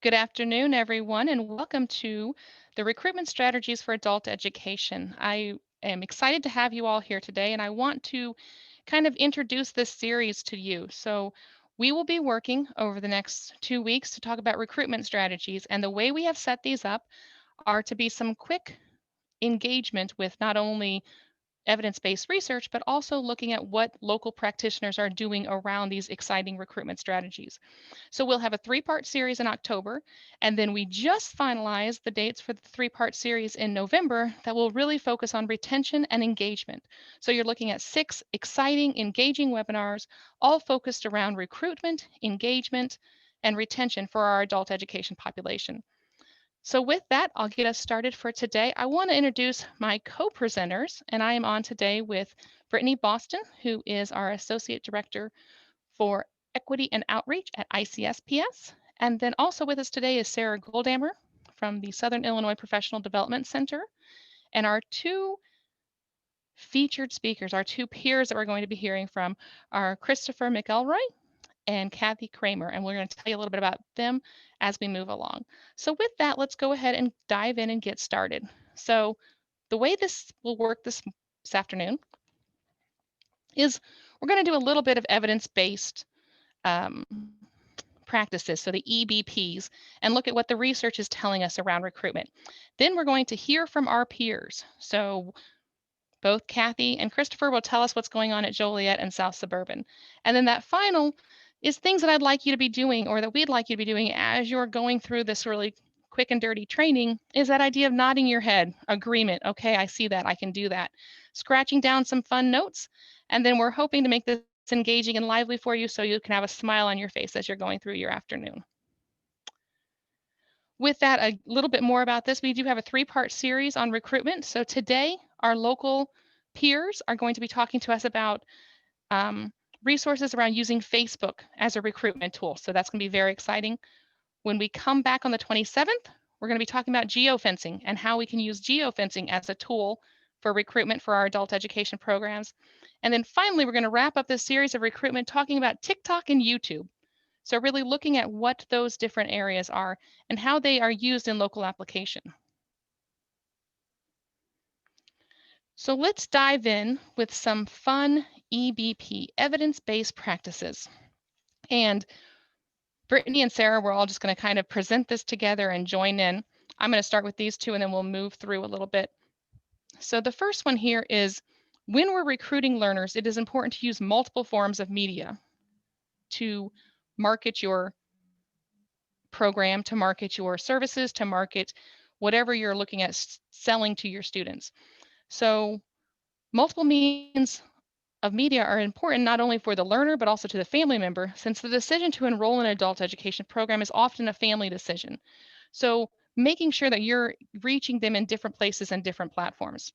Good afternoon, everyone, and welcome to the Recruitment Strategies for Adult Education. I am excited to have you all here today, and I want to kind of introduce this series to you. So, we will be working over the next 2 weeks to talk about recruitment strategies, and the way we have set these up are to be some quick engagement with not only evidence-based research, but also looking at what local practitioners are doing around these exciting recruitment strategies. So we'll have a three-part series in October, and then we just finalized the dates for the three-part series in November that will really focus on retention and engagement. So you're looking at 6 exciting, engaging webinars, all focused around recruitment, engagement, and retention for our adult education population. So with that, I'll get us started for today. I want to introduce my co-presenters, and I am on today with Brittany Boston, who is our Associate Director for Equity and Outreach at ICSPS. And then also with us today is Sarah Goldammer from the Southern Illinois Professional Development Center. And our two featured speakers, our two peers that we're going to be hearing from are Christopher McElroy and Kathy Kramer, and we're going to tell you a little bit about them as we move along. So with that, let's go ahead and dive in and get started. So the way this will work this afternoon is we're going to do a little bit of evidence-based um, practices, so the EBPs, and look at what the research is telling us around recruitment. Then we're going to hear from our peers. So both Kathy and Christopher will tell us what's going on at Joliet and South Suburban. And then that final is things that I'd like you to be doing or that we'd like you to be doing as you're going through this really quick and dirty training is that idea of nodding your head, agreement. Okay, I see that, I can do that. Scratching down some fun notes. And then we're hoping to make this engaging and lively for you so you can have a smile on your face as you're going through your afternoon. With that, a little bit more about this. We do have a three-part series on recruitment. So today, our local peers are going to be talking to us about resources around using Facebook as a recruitment tool. So that's going to be very exciting. When we come back on the 27th, we're going to be talking about geofencing and how we can use geofencing as a tool for recruitment for our adult education programs. And then finally, we're going to wrap up this series of recruitment talking about TikTok and YouTube. So really looking at what those different areas are and how they are used in local application. So let's dive in with some fun EBP, evidence-based practices. And Brittany and Sarah, we're all just going to kind of present this together and join in. I'm going to start with these two and then we'll move through a little bit. So the first one here is when we're recruiting learners, it is important to use multiple forms of media to market your program, to market your services, to market whatever you're looking at selling to your students. So multiple means of media are important not only for the learner, but also to the family member, since the decision to enroll in an adult education program is often a family decision. So making sure that you're reaching them in different places and different platforms.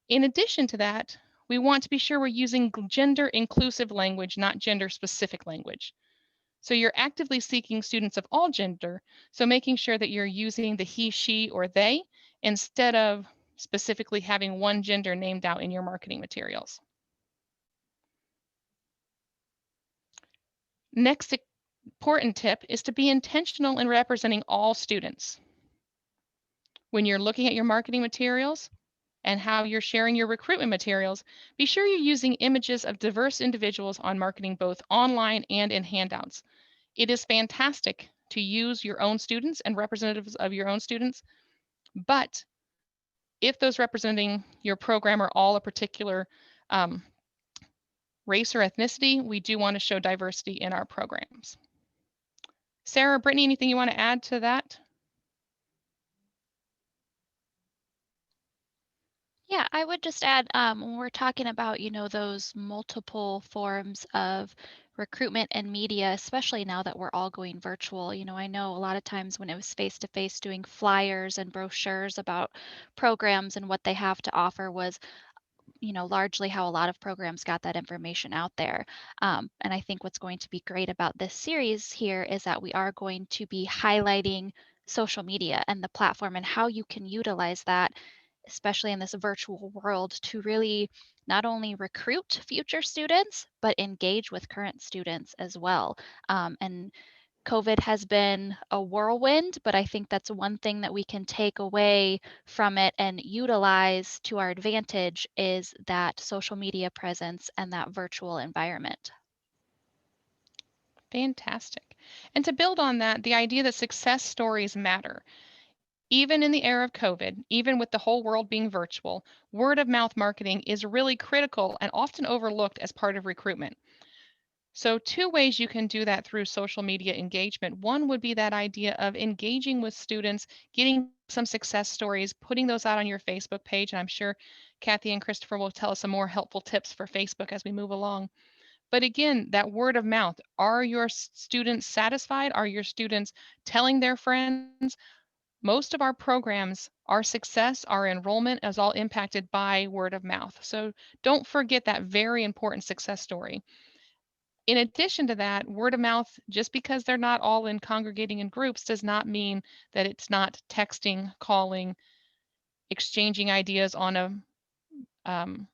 In addition to that, we want to be sure we're using gender inclusive language, not gender specific language. So you're actively seeking students of all gender, so making sure that you're using the he, she, or they instead of specifically having one gender named out in your marketing materials. Next important tip is to be intentional in representing all students. When you're looking at your marketing materials and how you're sharing your recruitment materials, be sure you're using images of diverse individuals on marketing both online and in handouts. It is fantastic to use your own students and representatives of your own students, but if those representing your program are all a particular race or ethnicity, we do want to show diversity in our programs. Sarah, Brittany, anything you want to add to that? Yeah, I would just add when we're talking about, those multiple forms of recruitment and media, especially now that we're all going virtual. I know a lot of times when it was face to face, doing flyers and brochures about programs and what they have to offer was, largely how a lot of programs got that information out there. And I think what's going to be great about this series here is that we are going to be highlighting social media and the platform and how you can utilize that, especially in this virtual world, to really not only recruit future students, but engage with current students as well. And COVID has been a whirlwind, but I think that's one thing that we can take away from it and utilize to our advantage is that social media presence and that virtual environment. Fantastic. And to build on that, the idea that success stories matter. Even in the era of COVID, even with the whole world being virtual, word of mouth marketing is really critical and often overlooked as part of recruitment. So, two ways you can do that through social media engagement. One would be that idea of engaging with students, getting some success stories, putting those out on your Facebook page. And I'm sure Kathy and Christopher will tell us some more helpful tips for Facebook as we move along. But again, that word of mouth, are your students satisfied? Are your students telling their friends? Most of our programs, our success, our enrollment is all impacted by word of mouth. So don't forget that very important success story. In addition to that, word of mouth, just because they're not all in congregating in groups, does not mean that it's not texting, calling, exchanging ideas on a um,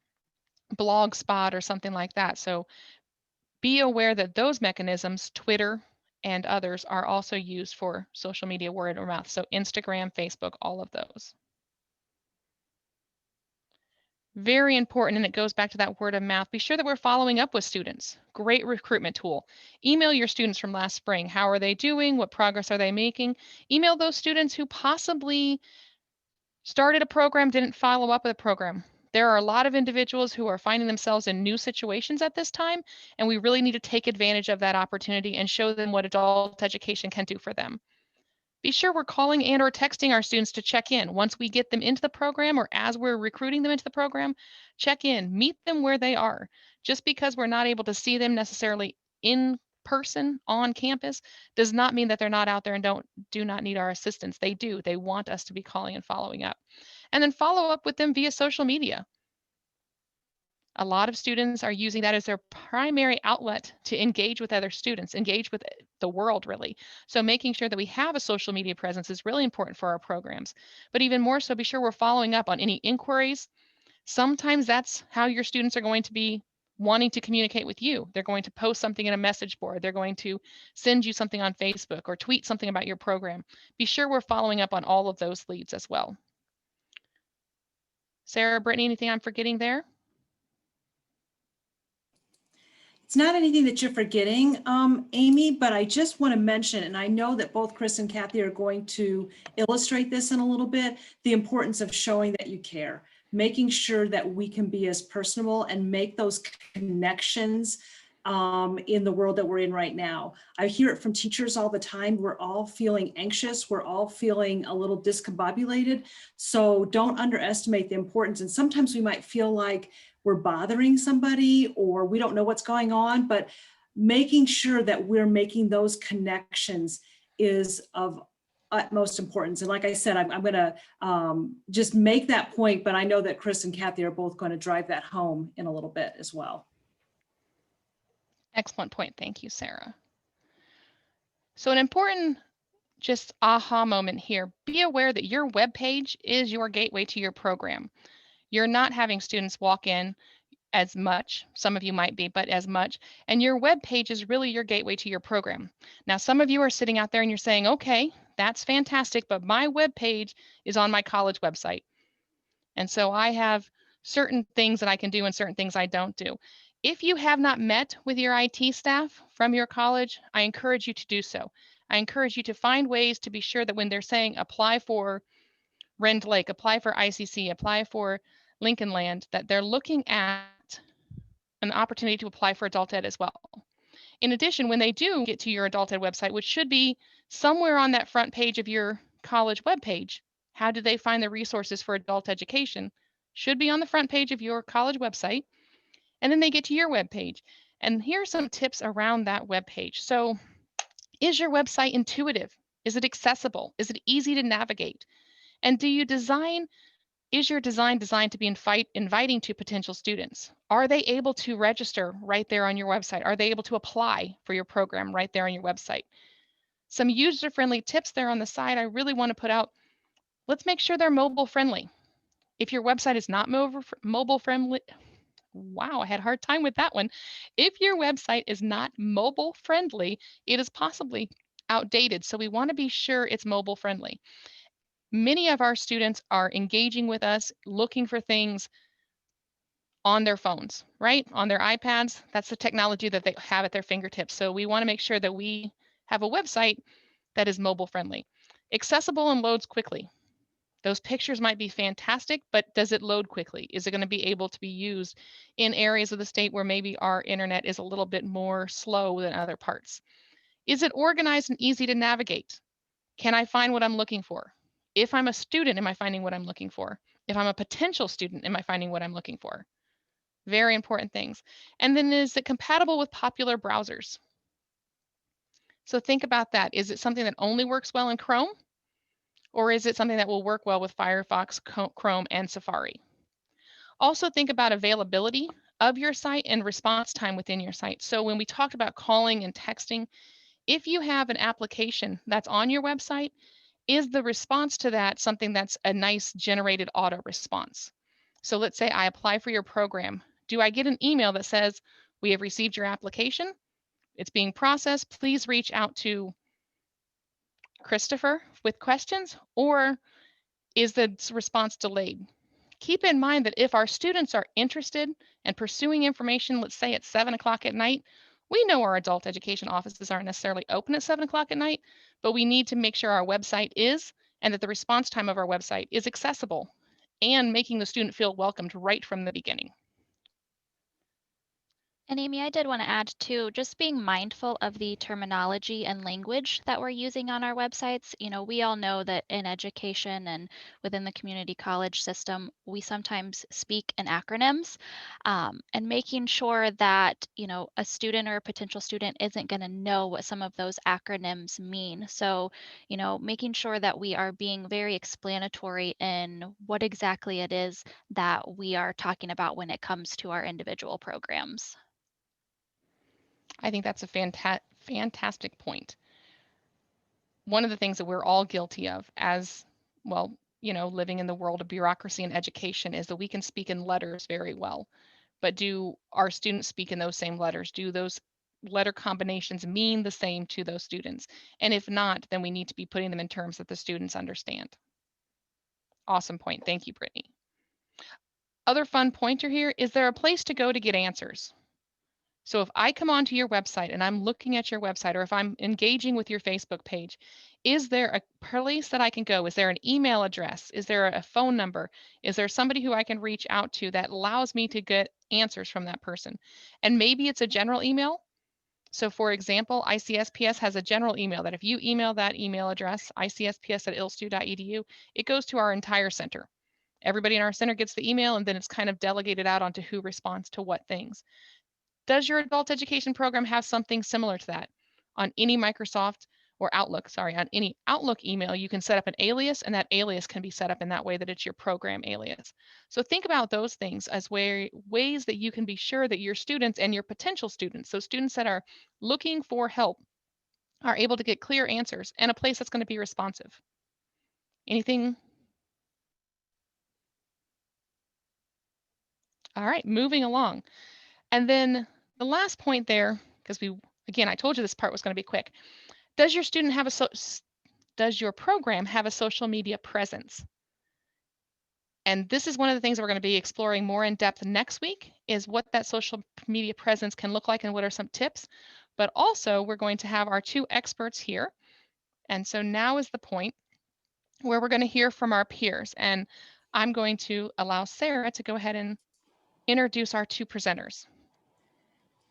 blog spot or something like that. So be aware that those mechanisms, Twitter and others, are also used for social media word of mouth. So Instagram, Facebook, all of those. Very important, and it goes back to that word of mouth. Be sure that we're following up with students. Great recruitment tool. Email your students from last spring. How are they doing? What progress are they making? Email those students who possibly started a program, didn't follow up with a program. There are a lot of individuals who are finding themselves in new situations at this time, and we really need to take advantage of that opportunity and show them what adult education can do for them. Be sure we're calling and or texting our students to check in. Once we get them into the program or as we're recruiting them into the program, check in, meet them where they are. Just because we're not able to see them necessarily in person on campus does not mean that they're not out there and do not need our assistance. They do. They want us to be calling and following up. And then follow up with them via social media. A lot of students are using that as their primary outlet to engage with other students, engage with the world, really. So making sure that we have a social media presence is really important for our programs. But even more so, be sure we're following up on any inquiries. Sometimes that's how your students are going to be wanting to communicate with you. They're going to post something in a message board. They're going to send you something on Facebook or tweet something about your program. Be sure we're following up on all of those leads as well. Sarah, Brittany, anything I'm forgetting there? It's not anything that you're forgetting, Amy, but I just want to mention, and I know that both Chris and Kathy are going to illustrate this in a little bit, the importance of showing that you care, making sure that we can be as personable and make those connections in the world that we're in right now. I hear it from teachers all the time. We're all feeling anxious. We're all feeling a little discombobulated. So don't underestimate the importance. And sometimes we might feel like we're bothering somebody or we don't know what's going on, but making sure that we're making those connections is of utmost importance. And like I said, I'm going to just make that point, but I know that Chris and Kathy are both going to drive that home in a little bit as well. Excellent point. Thank you, Sarah. So an important just aha moment here. Be aware that your web page is your gateway to your program. You're not having students walk in as much, some of you might be, but as much, and your web page is really your gateway to your program. Now, some of you are sitting out there and you're saying, okay, that's fantastic, but my web page is on my college website. And so I have certain things that I can do and certain things I don't do. If you have not met with your IT staff from your college, I encourage you to do so. I encourage you to find ways to be sure that when they're saying apply for Rend Lake, apply for ICC, apply for Lincoln Land, that they're looking at an opportunity to apply for adult ed as well. In addition, when they do get to your adult ed website, which should be somewhere on that front page of your college webpage, how do they find the resources for adult education? Should be on the front page of your college website. And then they get to your webpage. And here are some tips around that webpage. So, is your website intuitive? Is it accessible? Is it easy to navigate? And is your design designed to be inviting to potential students? Are they able to register right there on your website? Are they able to apply for your program right there on your website? Some user-friendly tips there on the side I really want to put out. Let's make sure they're mobile friendly. If your website is not mobile friendly, wow, I had a hard time with that one. If your website is not mobile friendly, it is possibly outdated. So we want to be sure it's mobile friendly. Many of our students are engaging with us, looking for things on their phones, right? On their iPads. That's the technology that they have at their fingertips. So we want to make sure that we have a website that is mobile friendly, accessible and loads quickly. Those pictures might be fantastic, but does it load quickly? Is it going to be able to be used in areas of the state where maybe our internet is a little bit more slow than other parts? Is it organized and easy to navigate? Can I find what I'm looking for? If I'm a student, am I finding what I'm looking for? If I'm a potential student, am I finding what I'm looking for? Very important things. And then is it compatible with popular browsers? So think about that. Is it something that only works well in Chrome? Or is it something that will work well with Firefox, Chrome, and Safari? Also think about availability of your site and response time within your site. So when we talked about calling and texting, if you have an application that's on your website, is the response to that something that's a nice generated auto response? So let's say I apply for your program. Do I get an email that says, we have received your application, it's being processed, please reach out to Christopher with questions? Or is the response delayed? Keep in mind that if our students are interested and pursuing information, let's say at 7 o'clock at night, we know our adult education offices aren't necessarily open at 7 o'clock at night, but we need to make sure our website is, and that the response time of our website is accessible and making the student feel welcomed right from the beginning. And Amy, I did want to add too, just being mindful of the terminology and language that we're using on our websites. You know, we all know that in education and within the community college system, we sometimes speak in acronyms, and making sure that, you know, a student or a potential student isn't going to know what some of those acronyms mean. So, you know, making sure that we are being very explanatory in what exactly it is that we are talking about when it comes to our individual programs. I think that's a fantastic point. One of the things that we're all guilty of as, well, you know, living in the world of bureaucracy and education is that we can speak in letters very well. But do our students speak in those same letters? Do those letter combinations mean the same to those students? And if not, then we need to be putting them in terms that the students understand. Awesome point. Thank you, Brittany. Other fun pointer here, is there a place to go to get answers? So if I come onto your website and I'm looking at your website, or if I'm engaging with your Facebook page, is there a place that I can go? Is there an email address? Is there a phone number? Is there somebody who I can reach out to that allows me to get answers from that person? And maybe it's a general email. So for example, ICSPS has a general email that if you email that email address, icsps@ilstu.edu, it goes to our entire center. Everybody in our center gets the email, and then it's kind of delegated out onto who responds to what things. Does your adult education program have something similar to that? On any Microsoft or Outlook, sorry, on any Outlook email, you can set up an alias, and that alias can be set up in that way that it's your program alias. So think about those things as ways that you can be sure that your students and your potential students, so students that are looking for help, are able to get clear answers and a place that's going to be responsive. Anything? All right, moving along. And then the last point there, because again, I told you this part was going to be quick. Does your student have does your program have a social media presence? And this is one of the things we're going to be exploring more in depth next week, is what that social media presence can look like and what are some tips. But also we're going to have our two experts here. And so now is the point where we're going to hear from our peers. And I'm going to allow Sarah to go ahead and introduce our two presenters.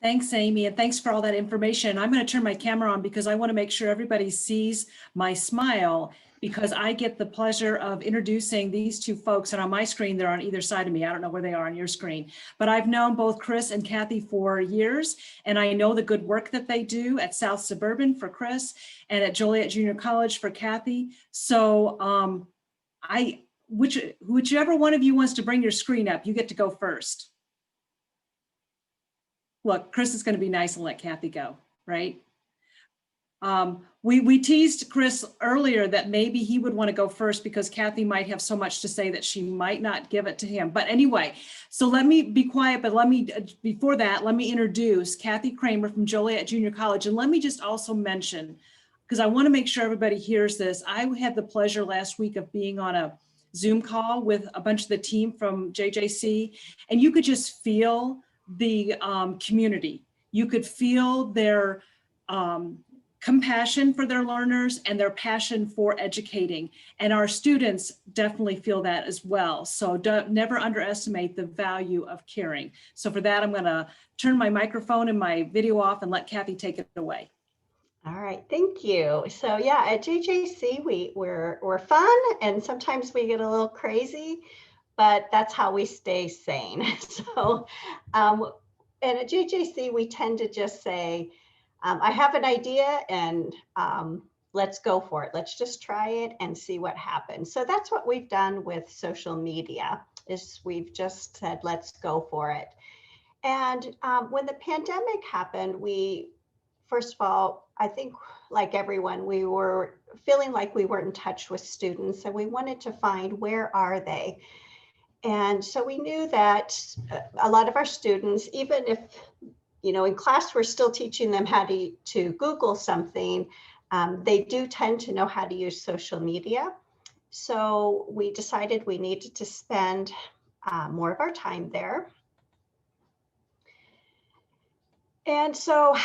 Thanks, Amy, and thanks for all that information. I'm going to turn my camera on because I want to make sure everybody sees my smile, because I get the pleasure of introducing these two folks, and on my screen, they're on either side of me. I don't know where they are on your screen, but I've known both Chris and Kathy for years, and I know the good work that they do at South Suburban for Chris and at Joliet Junior College for Kathy. So whichever one of you wants to bring your screen up, you get to go first. Look, Chris is going to be nice and let Kathy go, right? We teased Chris earlier that maybe he would want to go first because Kathy might have so much to say that she might not give it to him. But anyway, so let me be quiet, but before that, let me introduce Kathy Kramer from Joliet Junior College. And let me just also mention, because I want to make sure everybody hears this. I had the pleasure last week of being on a Zoom call with a bunch of the team from JJC, and you could just feel the community. You could feel their compassion for their learners and their passion for educating. And our students definitely feel that as well. So never underestimate the value of caring. So for that, I'm going to turn my microphone and my video off and let Kathy take it away. All right, thank you. So yeah, at JJC, we're fun, and sometimes we get a little crazy, but that's how we stay sane. So, and at JJC, we tend to just say, I have an idea, and let's go for it. Let's just try it and see what happens. So that's what we've done with social media, is we've just said, let's go for it. And when the pandemic happened, first of all, I think like everyone, we were feeling like we weren't in touch with students, and we wanted to find, where are they? And so we knew that a lot of our students, even if, in class, we're still teaching them how to Google something, they do tend to know how to use social media. So we decided we needed to spend more of our time there. And so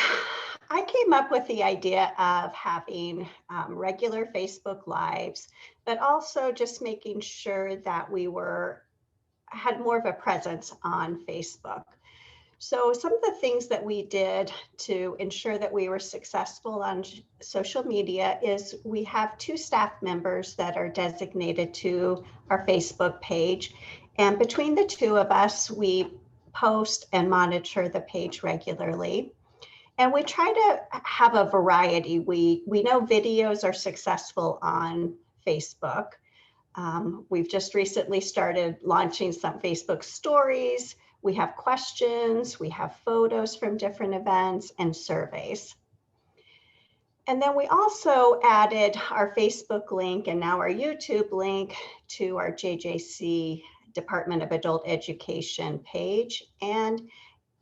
I came up with the idea of having regular Facebook Lives, but also just making sure that we had more of a presence on Facebook. So some of the things that we did to ensure that we were successful on social media is we have 2 staff members that are designated to our Facebook page. And between the 2 of us, we post and monitor the page regularly. And we try to have a variety. We know videos are successful on Facebook. We've just recently started launching some Facebook stories. We have questions, we have photos from different events, and surveys. And then we also added our Facebook link and now our YouTube link to our JJC Department of Adult Education page, and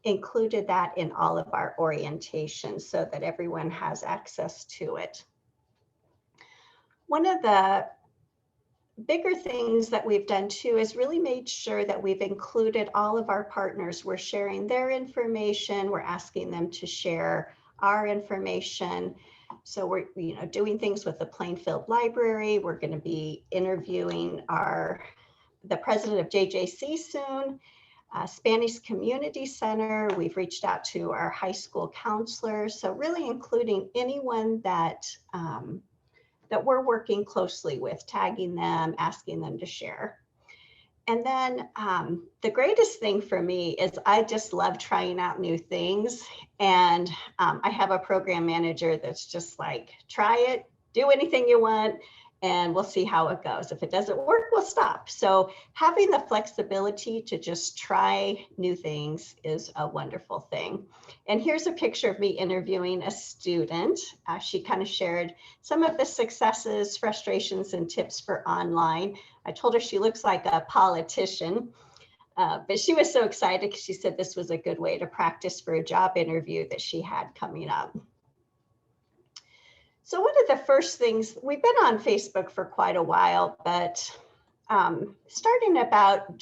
included that in all of our orientations so that everyone has access to it. One of the bigger things that we've done too is really made sure that we've included all of our partners. We're sharing their information. We're asking them to share our information. So we're doing things with the Plainfield Library. We're going to be interviewing the president of JJC soon. Spanish Community Center. We've reached out to our high school counselors. So really including anyone that we're working closely with, tagging them, asking them to share. And then the greatest thing for me is I just love trying out new things. And I have a program manager that's just like, try it, do anything you want, and we'll see how it goes. If it doesn't work, we'll stop. So having the flexibility to just try new things is a wonderful thing. And here's a picture of me interviewing a student. She kind of shared some of the successes, frustrations, and tips for online. I told her she looks like a politician, but she was so excited because she said this was a good way to practice for a job interview that she had coming up. So one of the first things, we've been on Facebook for quite a while, but starting about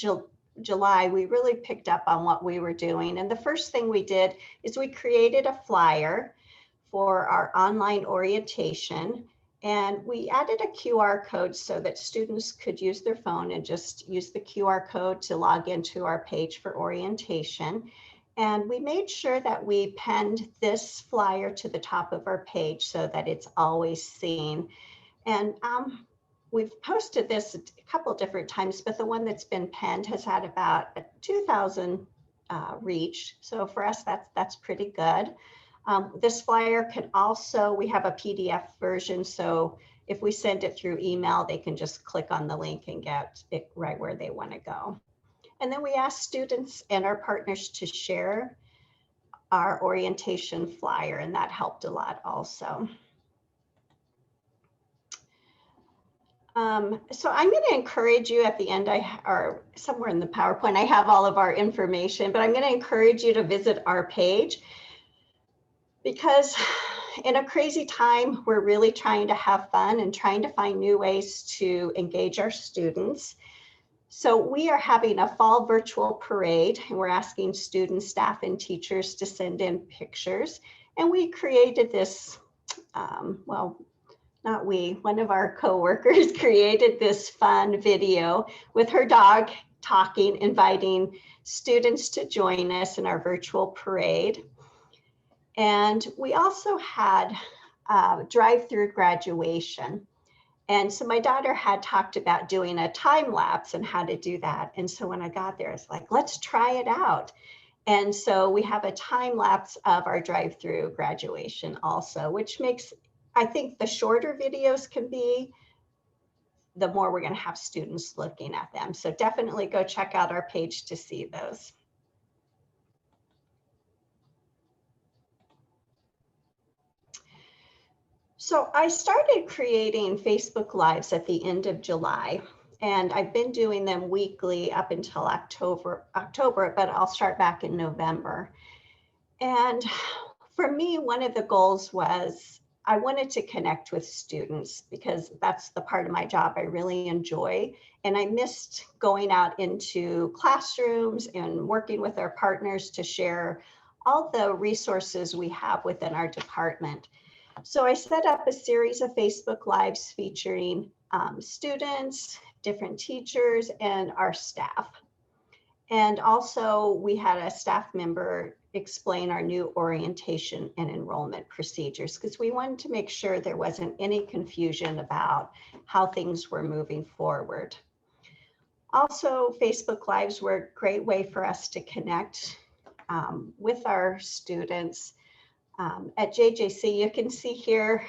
July, we really picked up on what we were doing. And the first thing we did is we created a flyer for our online orientation. And we added a QR code so that students could use their phone and just use the QR code to log into our page for orientation. And we made sure that we penned this flyer to the top of our page so that it's always seen. And we've posted this a couple different times, but the one that's been penned has had about 2,000 reach. So for us, that's pretty good. This flyer can also, we have a PDF version. So if we send it through email, they can just click on the link and get it right where they want to go. And then we asked students and our partners to share our orientation flyer, and that helped a lot also. So I'm going to encourage you at the end, or somewhere in the PowerPoint, I have all of our information, but I'm going to encourage you to visit our page, because in a crazy time, we're really trying to have fun and trying to find new ways to engage our students. So we are having a fall virtual parade, and we're asking students, staff, and teachers to send in pictures. And we created this, well, not we, one of our coworkers created this fun video with her dog talking, inviting students to join us in our virtual parade. And we also had drive-through graduation. And so my daughter had talked about doing a time lapse and how to do that. And so when I got there, it's like, let's try it out. And so we have a time lapse of our drive-through graduation also, which makes, I think the shorter videos can be, the more we're going to have students looking at them. So definitely go check out our page to see those. So I started creating Facebook Lives at the end of July, and I've been doing them weekly up until October, but I'll start back in November. And for me, one of the goals was I wanted to connect with students because that's the part of my job I really enjoy. And I missed going out into classrooms and working with our partners to share all the resources we have within our department. So I set up a series of Facebook Lives featuring students, different teachers, and our staff. And also we had a staff member explain our new orientation and enrollment procedures because we wanted to make sure there wasn't any confusion about how things were moving forward. Also, Facebook Lives were a great way for us to connect with our students. At JJC, you can see here,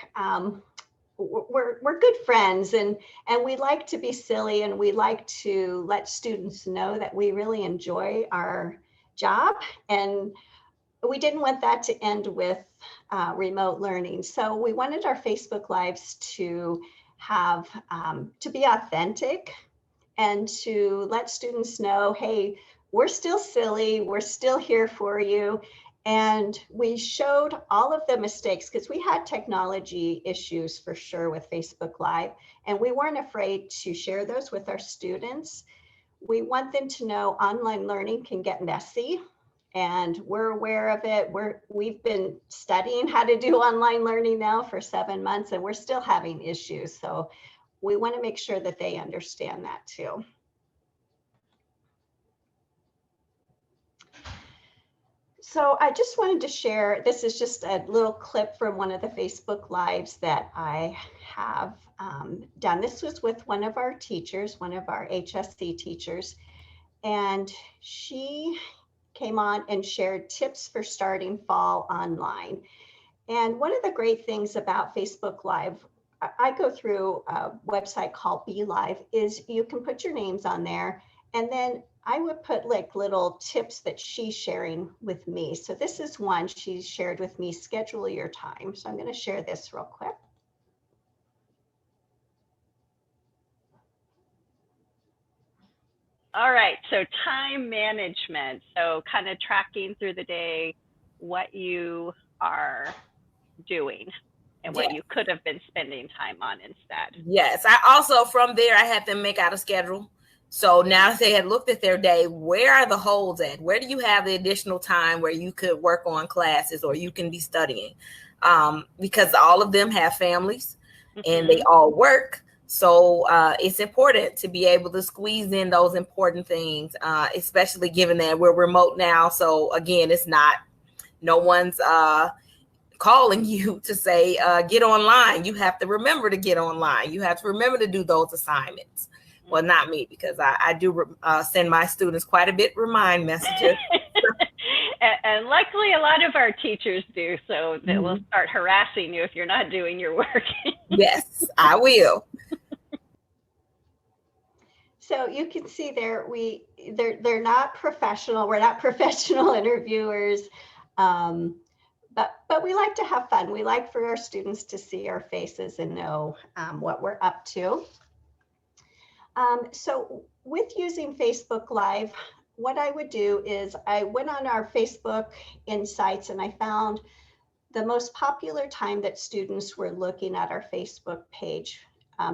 we're good friends and we like to be silly and we like to let students know that we really enjoy our job, and we didn't want that to end with remote learning. So we wanted our Facebook Lives to have, to be authentic and to let students know, hey, we're still silly, we're still here for you. And we showed all of the mistakes because we had technology issues for sure with Facebook Live, and we weren't afraid to share those with our students. We want them to know online learning can get messy, and we're aware of it. We've been studying how to do online learning now for 7 months, and we're still having issues. So we want to make sure that they understand that too. So I just wanted to share, this is just a little clip from one of the Facebook Lives that I have done. This was with one of our teachers, one of our HSC teachers, and she came on and shared tips for starting fall online. And one of the great things about Facebook Live, I go through a website called Be Live, is you can put your names on there, and then I would put like little tips that she's sharing with me. So this is one she shared with me, schedule your time. So I'm going to share this real quick. All right, so time management. So kind of tracking through the day what you are doing and what you could have been spending time on instead. Yes, I also, from there, I had them make out a schedule. So now that they had looked at their day, where are the holes at? Where do you have the additional time where you could work on classes or you can be studying? Because all of them have families and they all work. So it's important to be able to squeeze in those important things, especially given that we're remote now. So again, it's not, no one's calling you to say, get online. You have to remember to get online. You have to remember to do those assignments. Well, not me, because I do send my students quite a bit remind messages. And luckily, a lot of our teachers do, so that will start harassing you if you're not doing your work. Yes, I will. So you can see there, they're not professional. We're not professional interviewers, but we like to have fun. We like for our students to see our faces and know what we're up to. So with using Facebook Live, what I would do is I went on our Facebook Insights and I found the most popular time that students were looking at our Facebook page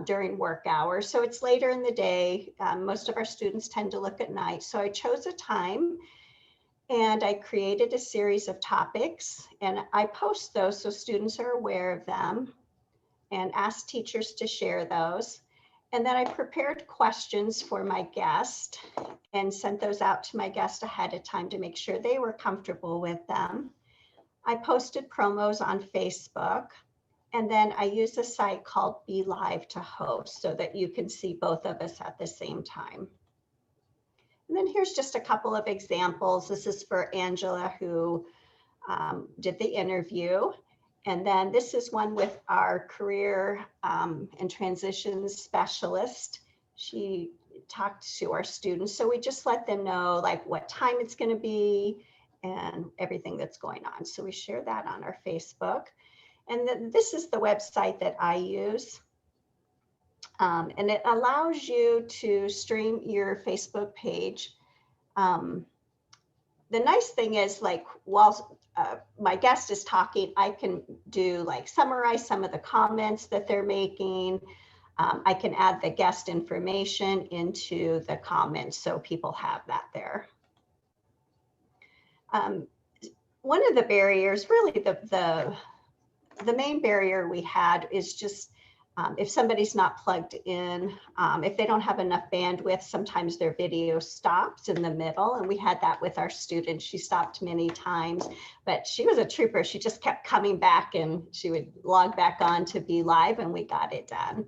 during work hours. So it's later in the day. Most of our students tend to look at night. So I chose a time and I created a series of topics, and I post those so students are aware of them and ask teachers to share those. And then I prepared questions for my guest and sent those out to my guest ahead of time to make sure they were comfortable with them. I posted promos on Facebook, and then I used a site called Be Live to host so that you can see both of us at the same time. And then here's just a couple of examples. This is for Angela, who did the interview. And then this is one with our career and transitions specialist. She talked to our students. So we just let them know like what time it's going to be and everything that's going on. So we share that on our Facebook. And then this is the website that I use. And it allows you to stream your Facebook page. The nice thing is, like, while my guest is talking, I can do like summarize some of the comments that they're making. I can add the guest information into the comments so people have that there. One of the barriers, really the main barrier we had is just if somebody's not plugged in, if they don't have enough bandwidth, sometimes their video stops in the middle. And we had that with our student. She stopped many times, but she was a trooper. She just kept coming back and she would log back on to Be Live, and we got it done.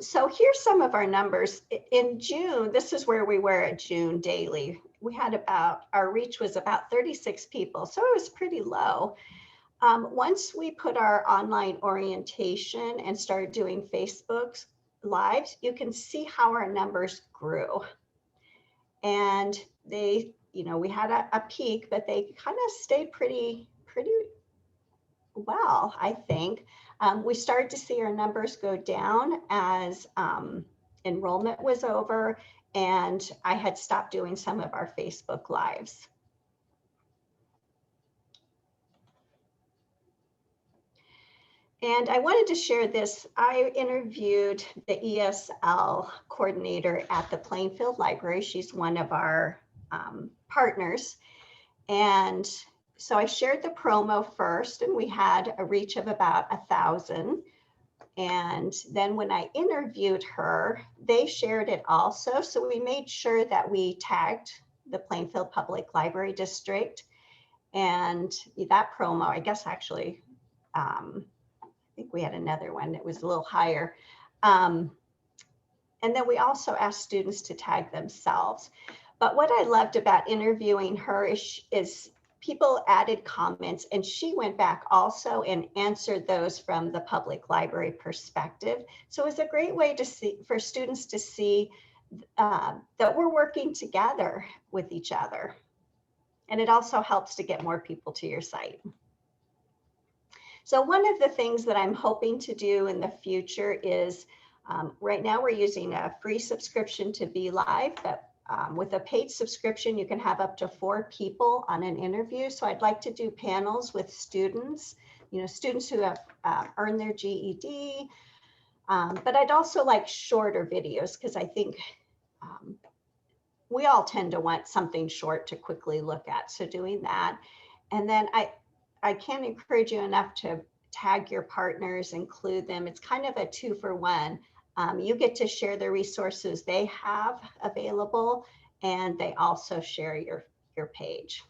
So here's some of our numbers. In June, this is where we were at June daily. We had our reach was about 36 people, so it was pretty low. Once we put our online orientation and started doing Facebook Lives, you can see how our numbers grew. And they, we had a peak, but they kind of stayed pretty well, I think. We started to see our numbers go down as enrollment was over, and I had stopped doing some of our Facebook Lives. And I wanted to share this. I interviewed the ESL coordinator at the Plainfield Library. She's one of our partners. And so I shared the promo first, and we had a reach of about 1,000. And then when I interviewed her, they shared it also. So we made sure that we tagged the Plainfield Public Library District. And that promo, I guess actually, I think we had another one that was a little higher. And then we also asked students to tag themselves. But what I loved about interviewing her is people added comments, and she went back also and answered those from the public library perspective. So it was a great way to see, for students to see that we're working together with each other. And it also helps to get more people to your site. So one of the things that I'm hoping to do in the future is, right now we're using a free subscription to Be Live, but with a paid subscription, you can have up to 4 people on an interview. So I'd like to do panels with students, students who have earned their GED, but I'd also like shorter videos, because I think we all tend to want something short to quickly look at. So doing that. And then I can't encourage you enough to tag your partners, include them. It's kind of a 2-for-1. You get to share the resources they have available, and they also share your page.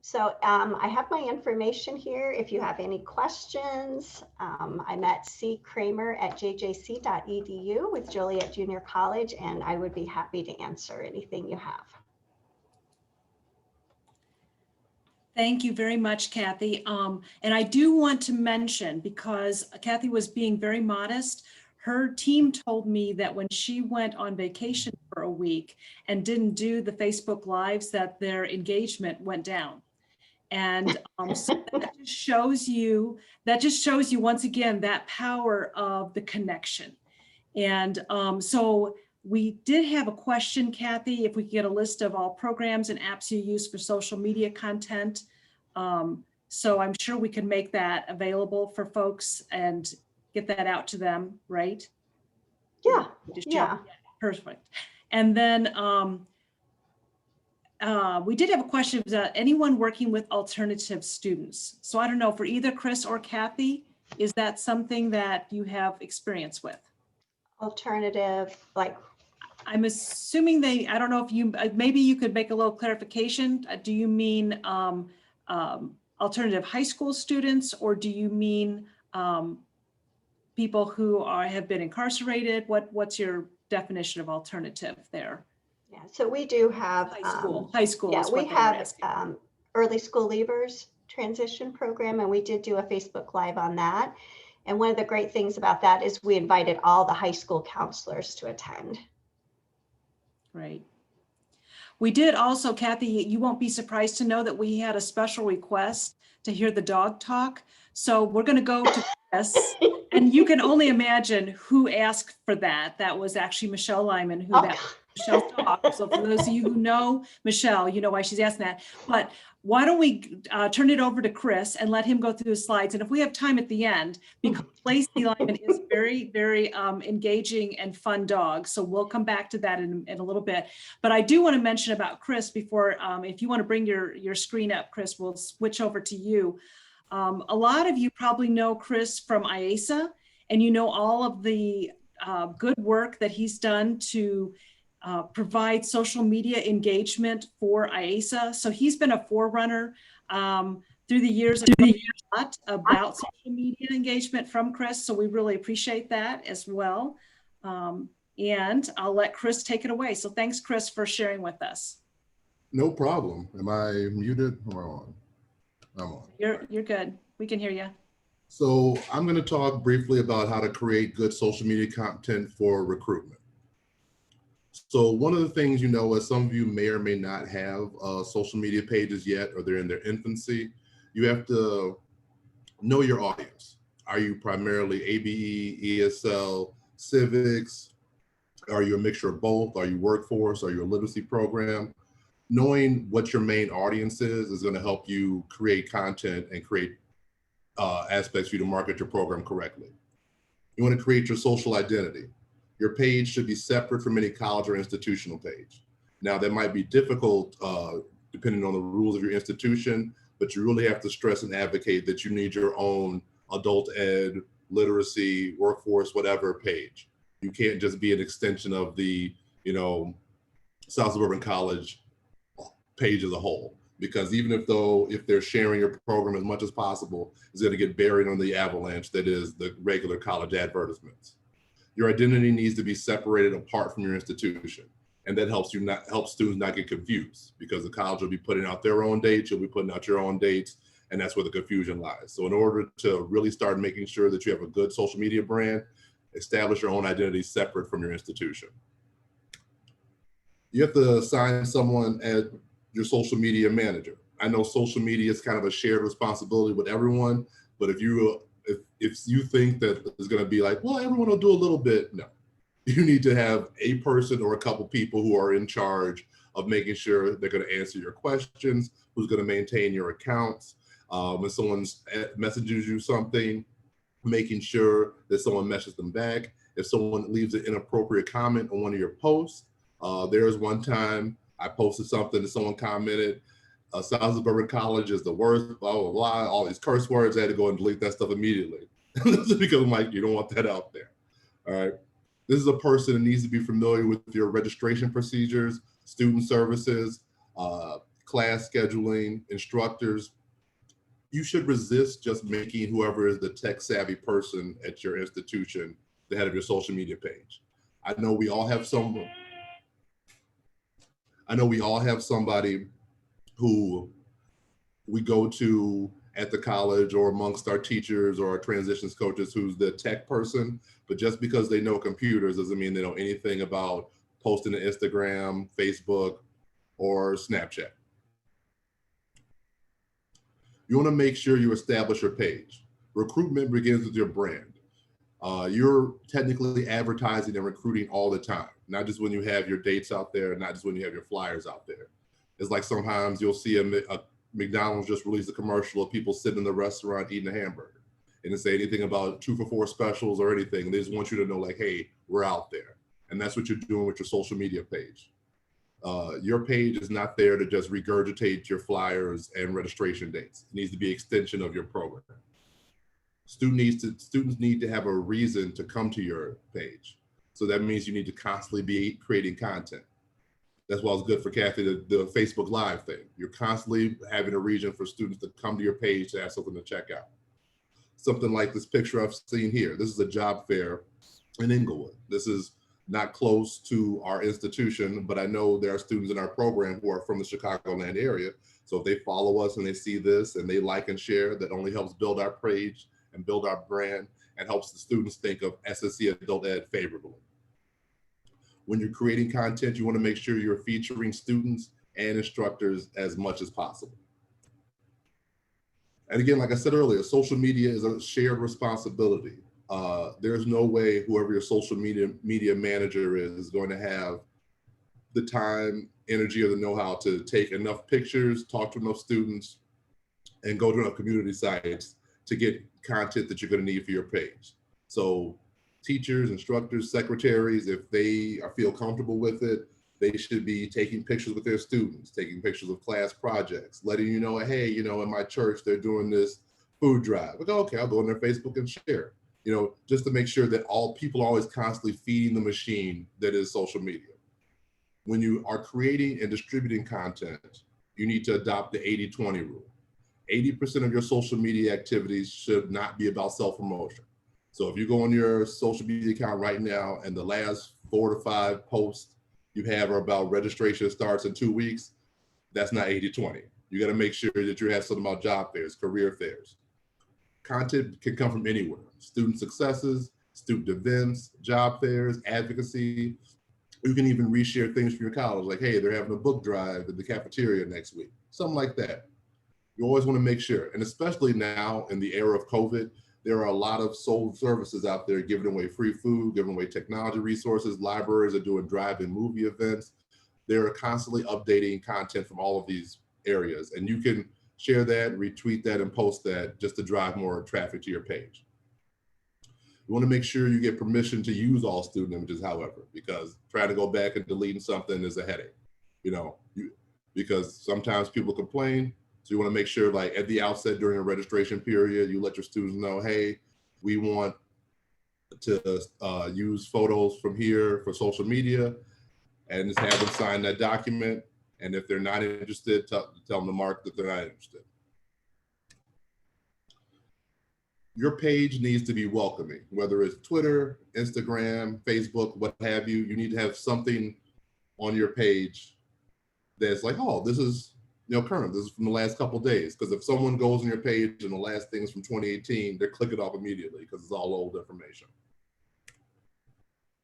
So I have my information here. If you have any questions, I'm at ckramer@jjc.edu with Joliet Junior College, and I would be happy to answer anything you have. Thank you very much, Kathy. And I do want to mention, because Kathy was being very modest, her team told me that when she went on vacation for a week and didn't do the Facebook Lives, that their engagement went down. And so that just shows you once again that power of the connection. And so We did have a question, Kathy, if we could get a list of all programs and apps you use for social media content. So I'm sure we can make that available for folks and get that out to them, right? Yeah, Just yeah. Perfect. And then we did have a question about anyone working with alternative students. So I don't know, for either Chris or Kathy, is that something that you have experience with? Alternative, like, I'm assuming I don't know if you, maybe you could make a little clarification. Do you mean alternative high school students, or do you mean people who have been incarcerated? What's your definition of alternative there? yeah, so we do have High school yeah, is we what they were have asking. early school leavers transition program, and we did do a Facebook Live on that. And one of the great things about that is we invited all the high school counselors to attend. Right. We did also, Kathy, you won't be surprised to know that we had a special request to hear the dog talk. So we're going to go to Chris, and you can only imagine who asked for that. That was actually Michelle Lyman, who that Michelle's dog. So for those of you who know Michelle, you know why she's asking that. But why don't we turn it over to Chris and let him go through the slides. And if we have time at the end, because Lacey Lyman is very, very engaging and fun dog. So we'll come back to that in a little bit. But I do want to mention about Chris before, if you want to bring your screen up, Chris, we'll switch over to you. A lot of you probably know Chris from IASA, and you know all of the good work that he's done to provide social media engagement for IASA. So he's been a forerunner through the years. I've learned a lot about social media engagement from Chris, so we really appreciate that as well. And I'll let Chris take it away. So thanks, Chris, for sharing with us. No problem. Am I muted or on? I'm on. You're good. We can hear you. So I'm going to talk briefly about how to create good social media content for recruitment. So one of the things, you know, as some of you may or may not have social media pages yet, or they're in their infancy, you have to know your audience. Are you primarily ABE, ESL, civics? Are you a mixture of both? Are you workforce? Are you a literacy program? Knowing what your main audience is going to help you create content and create aspects for you to market your program correctly. You want to create your social identity. Your page should be separate from any college or institutional page. Now, that might be difficult depending on the rules of your institution, but you really have to stress and advocate that you need your own adult ed, literacy, workforce, whatever page. You can't just be an extension of the, you know, South Suburban College page as a whole, because even if they're sharing your program as much as possible, it's going to get buried on the avalanche that is the regular college advertisements. Your identity needs to be separated apart from your institution, and that helps students not get confused, because the college will be putting out their own dates, you'll be putting out your own dates, and that's where the confusion lies. So in order to really start making sure that you have a good social media brand, establish your own identity separate from your institution. You have to assign someone as your social media manager. I know social media is kind of a shared responsibility with everyone, but if you think that it's going to be like, well, everyone will do a little bit, no. You need to have a person or a couple people who are in charge of making sure they're going to answer your questions, who's going to maintain your accounts. When someone messages you something, making sure that someone messages them back. If someone leaves an inappropriate comment on one of your posts, there was one time I posted something that someone commented, South Suburban College is the worst, blah, blah, blah, all these curse words. I had to go and delete that stuff immediately. Because I'm like, you don't want that out there. All right. This is a person that needs to be familiar with your registration procedures, student services, class scheduling, instructors. You should resist just making whoever is the tech savvy person at your institution the head of your social media page. I know we all have somebody who we go to at the college or amongst our teachers or our transitions coaches who's the tech person, but just because they know computers doesn't mean they know anything about posting to Instagram, Facebook, or Snapchat. You want to make sure you establish your page. Recruitment begins with your brand. You're technically advertising and recruiting all the time. not just when you have your dates out there, not just when you have your flyers out there. It's like sometimes you'll see a McDonald's just released a commercial of people sitting in the restaurant eating a hamburger. And didn't say anything about 2 for $4 specials or anything. They just want you to know, like, hey, we're out there. And that's what you're doing with your social media page. Your page is not there to just regurgitate your flyers and registration dates. It needs to be an extension of your program. Students need to have a reason to come to your page. So that means you need to constantly be creating content. That's why it's good for Kathy, the Facebook Live thing. You're constantly having a reason for students to come to your page to have something to check out. Something like this picture I've seen here. This is a job fair in Inglewood. This is not close to our institution, but I know there are students in our program who are from the Chicagoland area. So if they follow us and they see this and they like and share, that only helps build our page and build our brand and helps the students think of SSC Adult Ed favorably. When you're creating content, you want to make sure you're featuring students and instructors as much as possible. And again, like I said earlier, social media is a shared responsibility. There's no way whoever your social media manager is going to have the time, energy, or the know-how to take enough pictures, talk to enough students, and go to enough community sites to get content that you're going to need for your page. So teachers, instructors, secretaries, if they feel comfortable with it, they should be taking pictures with their students, taking pictures of class projects, letting you know, hey, you know, in my church, they're doing this food drive. Like, okay, I'll go on their Facebook and share, you know, just to make sure that all people are always constantly feeding the machine that is social media. When you are creating and distributing content, you need to adopt the 80-20 rule. 80% of your social media activities should not be about self-promotion. So if you go on your social media account right now and the last 4 to 5 posts you have are about registration starts in 2 weeks, that's not 80-20. You got to make sure that you have something about job fairs, career fairs. Content can come from anywhere. Student successes, student events, job fairs, advocacy. You can even reshare things from your college, like, hey, they're having a book drive in the cafeteria next week, something like that. You always want to make sure, and especially now in the era of COVID, there are a lot of sold services out there giving away free food, giving away technology resources. Libraries are doing drive-in movie events. They're constantly updating content from all of these areas. And you can share that, retweet that, and post that just to drive more traffic to your page. You want to make sure you get permission to use all student images, however, because trying to go back and deleting something is a headache, you know, because sometimes people complain. So you want to make sure, like at the outset during a registration period, you let your students know, hey, we want to use photos from here for social media, and just have them sign that document. And if they're not interested, tell them to mark that they're not interested. Your page needs to be welcoming, whether it's Twitter, Instagram, Facebook, what have you. You need to have something on your page that's like, oh, this is, you know, current. This is from the last couple of days. Because if someone goes on your page and the last thing is from 2018, they're clicking off immediately because it's all old information.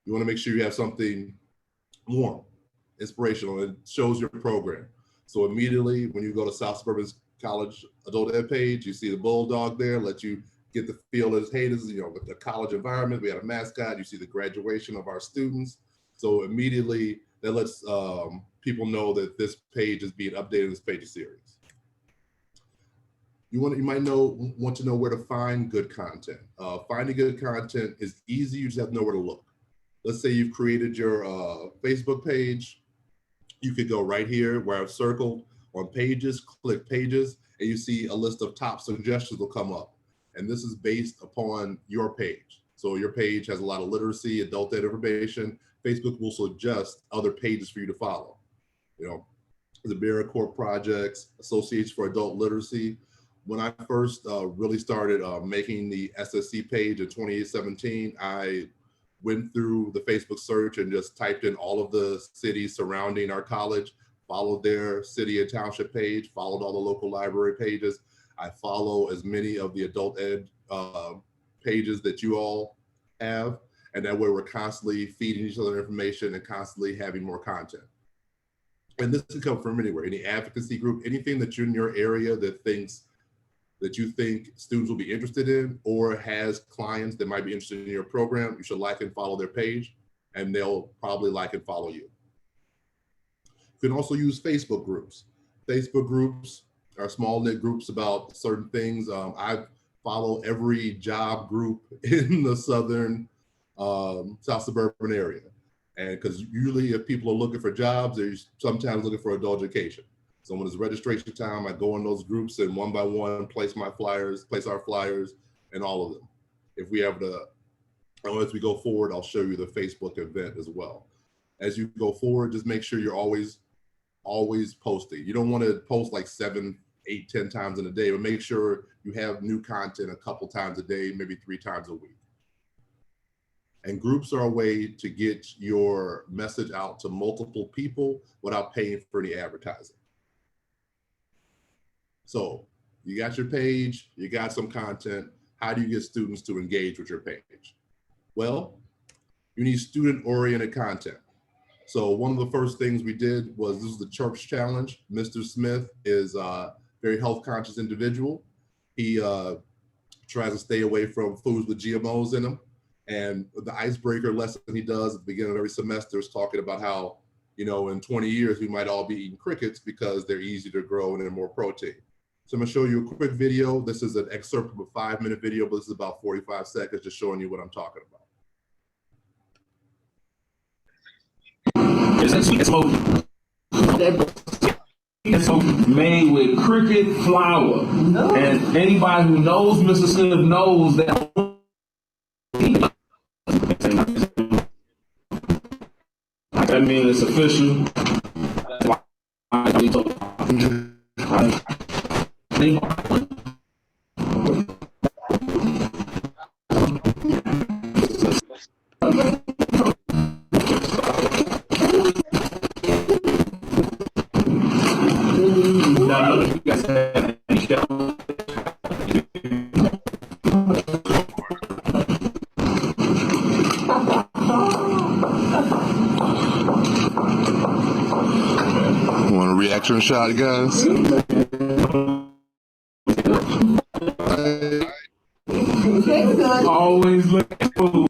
You want to make sure you have something warm, inspirational, and it shows your program. So immediately when you go to South Suburban College Adult Ed page, you see the bulldog there, let you get the feel as, hey, this is, you know, the college environment. We had a mascot. You see the graduation of our students. So immediately that lets people know that this page is being updated, this page is serious. You might want to know where to find good content. Finding good content is easy. You just have to know where to look. Let's say you've created your Facebook page. You could go right here where I've circled on pages, click pages, and you see a list of top suggestions will come up. And this is based upon your page. So your page has a lot of literacy, adult ed information. Facebook will suggest other pages for you to follow. You know, the AmeriCorps projects, Association for Adult Literacy. When I first really started making the SSC page in 2017, I went through the Facebook search and just typed in all of the cities surrounding our college, followed their city and township page, followed all the local library pages. I follow as many of the adult ed pages that you all have, and that way we're constantly feeding each other information and constantly having more content. And this can come from anywhere, any advocacy group, anything that you're in your area that you think students will be interested in or has clients that might be interested in your program, you should like and follow their page. and they'll probably like and follow you. You can also use Facebook groups. Facebook groups are small knit groups about certain things. I follow every job group in the southern South suburban area. And because usually if people are looking for jobs, they're sometimes looking for adult education. So when it's registration time, I go in those groups and one by one place our flyers and all of them. If we have as we go forward, I'll show you the Facebook event as well. As you go forward, just make sure you're always posting. You don't want to post like 7, 8, 10 times in a day, but make sure you have new content a couple times a day, maybe 3 times a week. And groups are a way to get your message out to multiple people without paying for any advertising. So you got your page, you got some content. How do you get students to engage with your page? Well, you need student-oriented content. So one of the first things we did was, this is the Church Challenge. Mr. Smith is a very health conscious individual. He tries to stay away from foods with GMOs in them. And the icebreaker lesson he does at the beginning of every semester is talking about how, you know, in 20 years, we might all be eating crickets because they're easy to grow and they're more protein. So I'm gonna show you a quick video. This is an excerpt from a 5-minute video, but this is about 45 seconds, just showing you what I'm talking about. It's made with cricket flour. No. And anybody who knows Mr. Smith knows that. That means it's official. Want a reaction shot, guys? Always looking cool.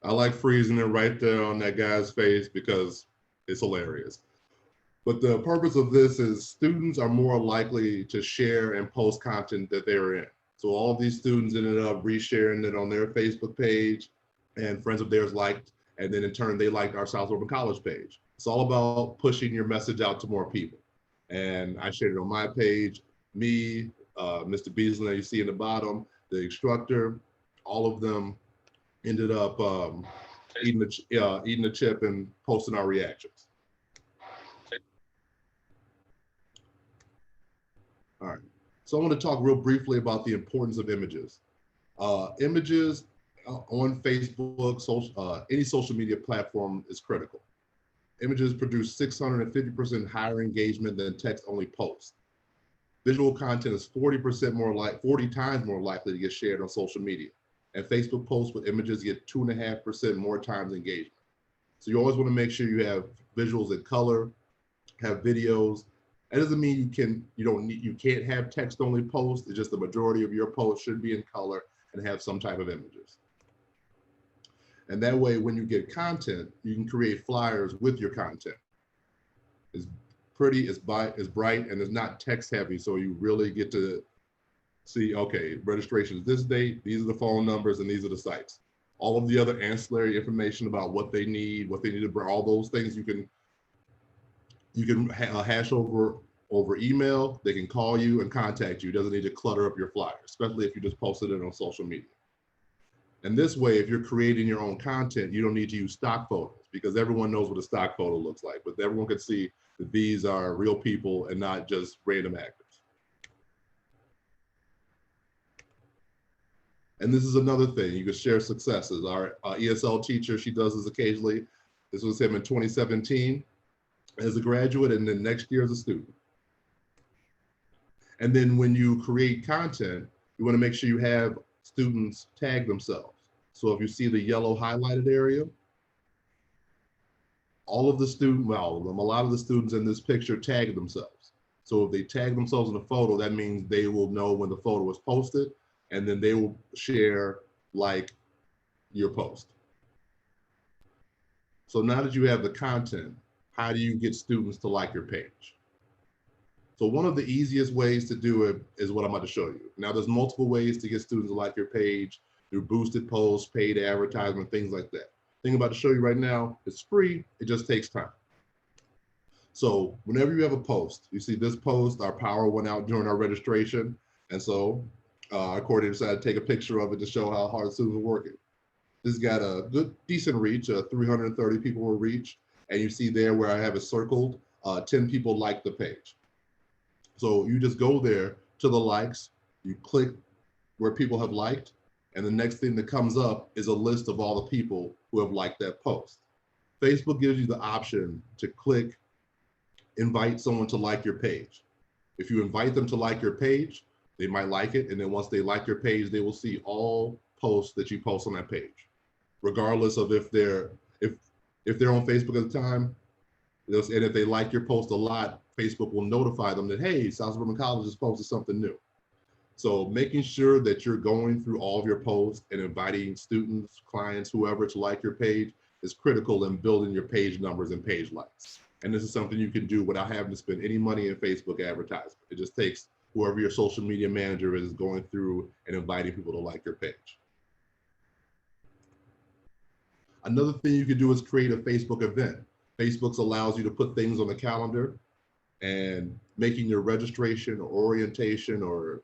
I like freezing it right there on that guy's face because it's hilarious. But the purpose of this is students are more likely to share and post content that they're in. So all of these students ended up resharing it on their Facebook page, and friends of theirs liked, and then in turn they liked our South Urban College page. It's all about pushing your message out to more people. And I shared it on my page, me, Mr. Beasley that you see in the bottom, the instructor, all of them ended up eating the chip and posting our reactions. All right, so I want to talk real briefly about the importance of images. Images on Facebook, any social media platform is critical. Images produce 650% higher engagement than text-only posts. Visual content is 40 times more likely to get shared on social media. And Facebook posts with images get 2.5% more times engagement. So you always want to make sure you have visuals in color, have videos. That doesn't mean you can't have text-only posts. It's just the majority of your posts should be in color and have some type of images. And that way, when you get content, you can create flyers with your content. It's pretty, it's bright, and it's not text heavy. So you really get to see, okay, registration is this date, these are the phone numbers, and these are the sites. All of the other ancillary information about what they need to bring, all those things you can hash over email. They can call you and contact you. It doesn't need to clutter up your flyer, especially if you just posted it on social media. And this way, if you're creating your own content, you don't need to use stock photos because everyone knows what a stock photo looks like, but everyone can see that these are real people and not just random actors. And this is another thing, you can share successes. Our ESL teacher, she does this occasionally. This was him in 2017 as a graduate, and then next year as a student. And then when you create content, you want to make sure you have students tag themselves. So if you see the yellow highlighted area, a lot of the students in this picture tag themselves. So if they tag themselves in a photo, that means they will know when the photo was posted, and then they will share like your post. So now that you have the content, how do you get students to like your page? So one of the easiest ways to do it is what I'm about to show you. Now there's multiple ways to get students to like your page through boosted posts, paid advertisement, things like that. The thing I'm about to show you right now, it's free, it just takes time. So whenever you have a post, you see this post, our power went out during our registration. And so our coordinator decided to take a picture of it to show how hard students were working. This has got a good, decent reach, 330 people were reached. And you see there where I have it circled, 10 people liked the page. So you just go there to the likes, you click where people have liked, and the next thing that comes up is a list of all the people who have liked that post. Facebook gives you the option to click, invite someone to like your page. If you invite them to like your page, they might like it, and then once they like your page, they will see all posts that you post on that page, regardless of if they're on Facebook at the time, and if they like your post a lot, Facebook will notify them that, hey, South Suburban College has posted something new. So making sure that you're going through all of your posts and inviting students, clients, whoever to like your page is critical in building your page numbers and page likes. And this is something you can do without having to spend any money in Facebook advertisement. It just takes whoever your social media manager is going through and inviting people to like your page. Another thing you can do is create a Facebook event. Facebook allows you to put things on the calendar, and making your registration or orientation or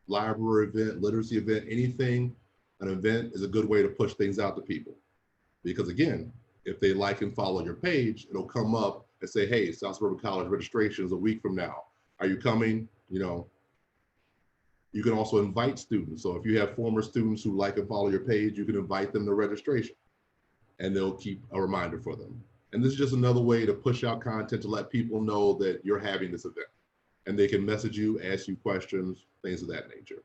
library event, literacy event, anything, an event is a good way to push things out to people. Because again, if they like and follow your page, it'll come up and say, hey, South Suburban College registration is a week from now. Are you coming? You know, you can also invite students. So if you have former students who like and follow your page, you can invite them to registration and they'll keep a reminder for them. And this is just another way to push out content to let people know that you're having this event. And they can message you, ask you questions, things of that nature.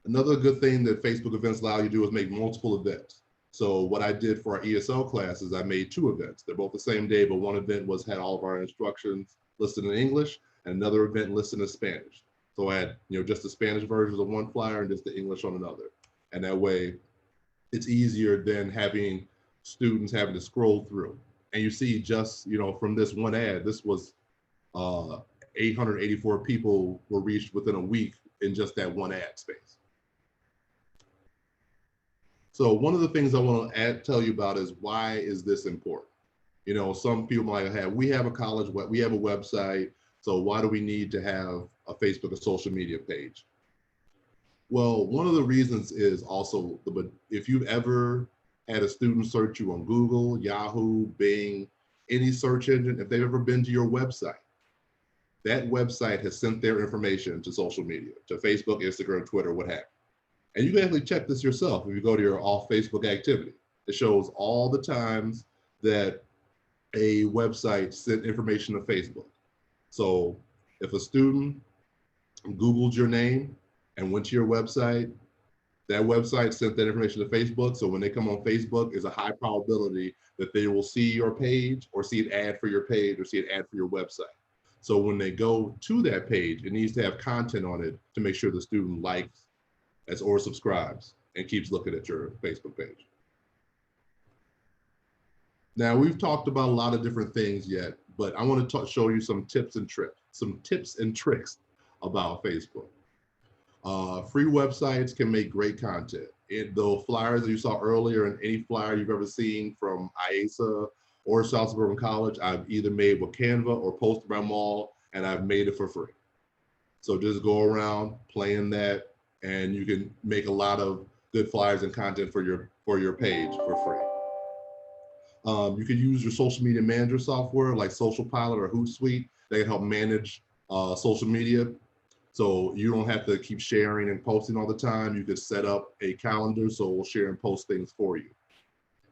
Another good thing that Facebook events allow you to do is make multiple events. So what I did for our ESL classes, I made 2 events. They're both the same day, but one event had all of our instructions listed in English, and another event listed in Spanish. So I had, just the Spanish versions of one flyer and just the English on another. And that way, it's easier than having students having to scroll through. And you see just, from this one ad, this was 884 people were reached within a week in just that one ad space. So one of the things I want to tell you about is, why is this important? Some people might have, we have a college, we have a website, so why do we need to have a Facebook or social media page? Well, one of the reasons is also, if you've ever had a student search you on Google, Yahoo, Bing, any search engine, if they've ever been to your website, that website has sent their information to social media, to Facebook, Instagram, Twitter, what have you. And you can actually check this yourself if you go to your off Facebook activity. It shows all the times that a website sent information to Facebook. So if a student Googled your name and went to your website, that website sent that information to Facebook. So when they come on Facebook, there's a high probability that they will see your page or see an ad for your page or see an ad for your website. So when they go to that page, it needs to have content on it to make sure the student likes or subscribes and keeps looking at your Facebook page. Now, we've talked about a lot of different things yet, but I want to show you some tips and tricks about Facebook. Free websites can make great content. The flyers that you saw earlier, and any flyer you've ever seen from IASA or South Suburban College, I've either made with Canva or posted by them all, and I've made it for free. So just go around playing that, and you can make a lot of good flyers and content for your page for free. You can use your social media manager software like Social Pilot or Hootsuite. They can help manage social media. So you don't have to keep sharing and posting all the time. You could set up a calendar so it will share and post things for you.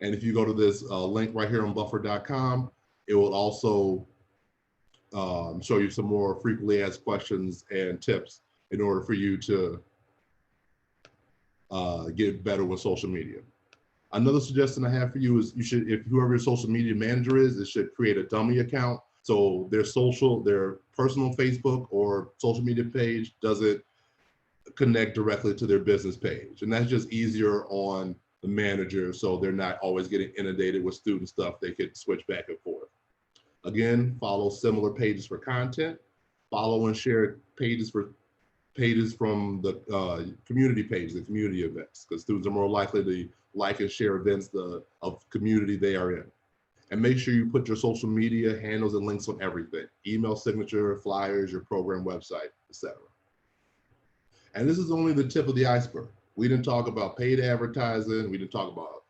And if you go to this link right here on buffer.com, it will also show you some more frequently asked questions and tips in order for you to get better with social media. Another suggestion I have for you is if whoever your social media manager is, it should create a dummy account. So their personal Facebook or social media page doesn't connect directly to their business page. And that's just easier on the manager, so they're not always getting inundated with student stuff. They could switch back and forth. Again, follow similar pages for content. Follow and share pages from the community pages, the community events, because students are more likely to like and share events of community they are in. And make sure you put your social media handles and links on everything: email signature, flyers, your program website, etc. And this is only the tip of the iceberg. We didn't talk about paid advertising. We didn't talk about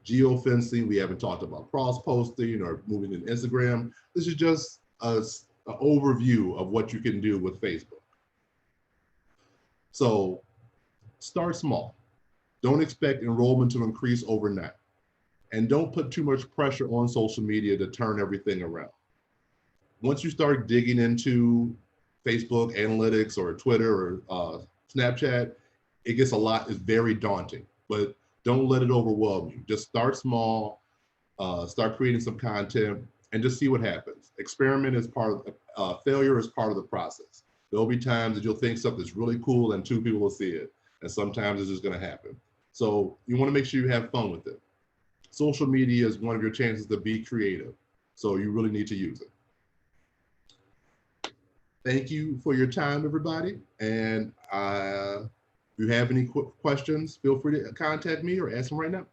geofencing. We haven't talked about cross-posting or moving in Instagram. This is just an overview of what you can do with Facebook. So start small. Don't expect enrollment to increase overnight. And don't put too much pressure on social media to turn everything around. Once you start digging into Facebook analytics or Twitter or Snapchat, it's very daunting, but don't let it overwhelm you. Just start small, start creating some content, and just see what happens. Experiment is part of, failure is part of the process. There'll be times that you'll think something's really cool and 2 people will see it, and sometimes it's just gonna happen. So you wanna make sure you have fun with it. Social media is one of your chances to be creative, so you really need to use it. Thank you for your time, everybody. And if you have any questions, feel free to contact me or ask them right now.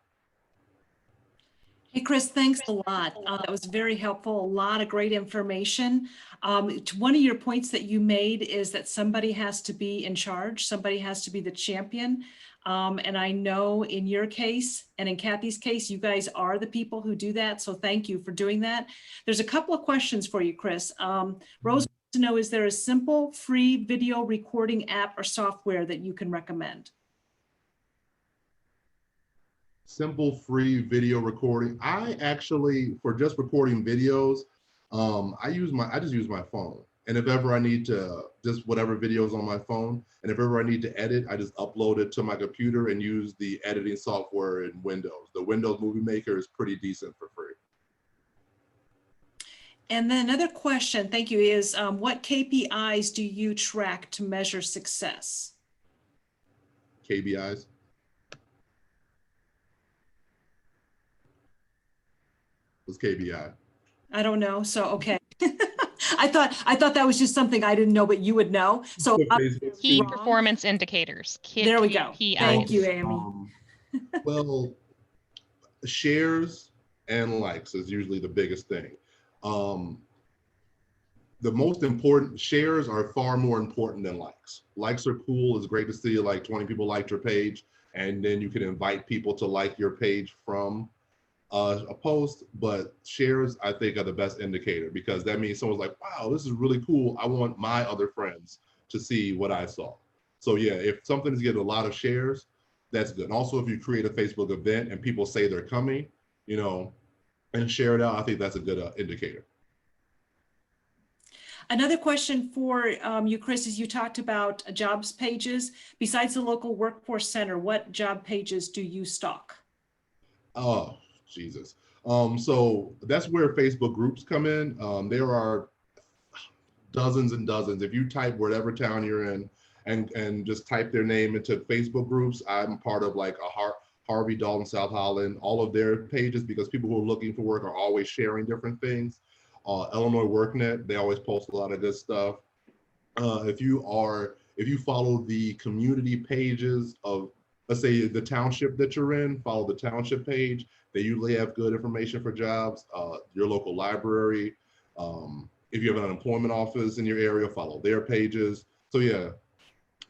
Hey, Chris, thanks a lot. That was very helpful. A lot of great information. One of your points that you made is that somebody has to be in charge. Somebody has to be the champion. And I know in your case and in Kathy's case, you guys are the people who do that. So thank you for doing that. There's a couple of questions for you, Chris. Rose wants to know, is there a simple free video recording app or software that you can recommend? Simple free video recording. I actually, for just recording videos, I just use my phone. And if ever I need to, just whatever videos on my phone, and if ever I need to edit, I just upload it to my computer and use the editing software in Windows. The Windows Movie Maker is pretty decent for free. And then another question, thank you, is what KPIs do you track to measure success? KPIs? What's KPI? I don't know, so okay. I thought that was just something I didn't know, but you would know. So key performance indicators. There we go. KPIs. Thank you, Amy. Well, shares and likes is usually the biggest thing. The most important, shares are far more important than likes. Likes are cool. It's great to see like 20 people liked your page, and then you can invite people to like your page from a post. But shares, I think, are the best indicator, because that means someone's like, wow, this is really cool. I want my other friends to see what I saw. So yeah, if something's getting a lot of shares, that's good. And also, if you create a Facebook event and people say they're coming, you know, and share it out, I think that's a good indicator. Another question for you, Chris, is you talked about jobs pages. Besides the local workforce center, what job pages do you stalk? Oh, Jesus. So that's where Facebook groups come in. There are dozens and dozens. If you type whatever town you're in and just type their name into Facebook groups, I'm part of like a Harvey, Dalton, South Holland, all of their pages, because people who are looking for work are always sharing different things. Illinois WorkNet, they always post a lot of good stuff. If you follow the community pages of, let's say, the township that you're in, follow the township page. They usually have good information for jobs. Your local library. If you have an unemployment office in your area, follow their pages. So yeah,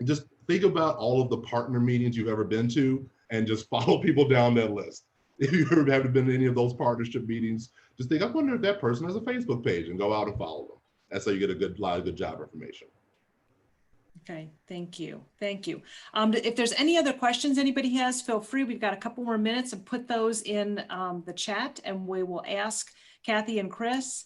just think about all of the partner meetings you've ever been to and just follow people down that list. If you ever haven't been to any of those partnership meetings, just think, I wonder if that person has a Facebook page, and go out and follow them. That's how you get a lot of good job information. Okay, thank you. Thank you. If there's any other questions anybody has, feel free. We've got a couple more minutes, and put those in the chat, and we will ask Kathy and Chris.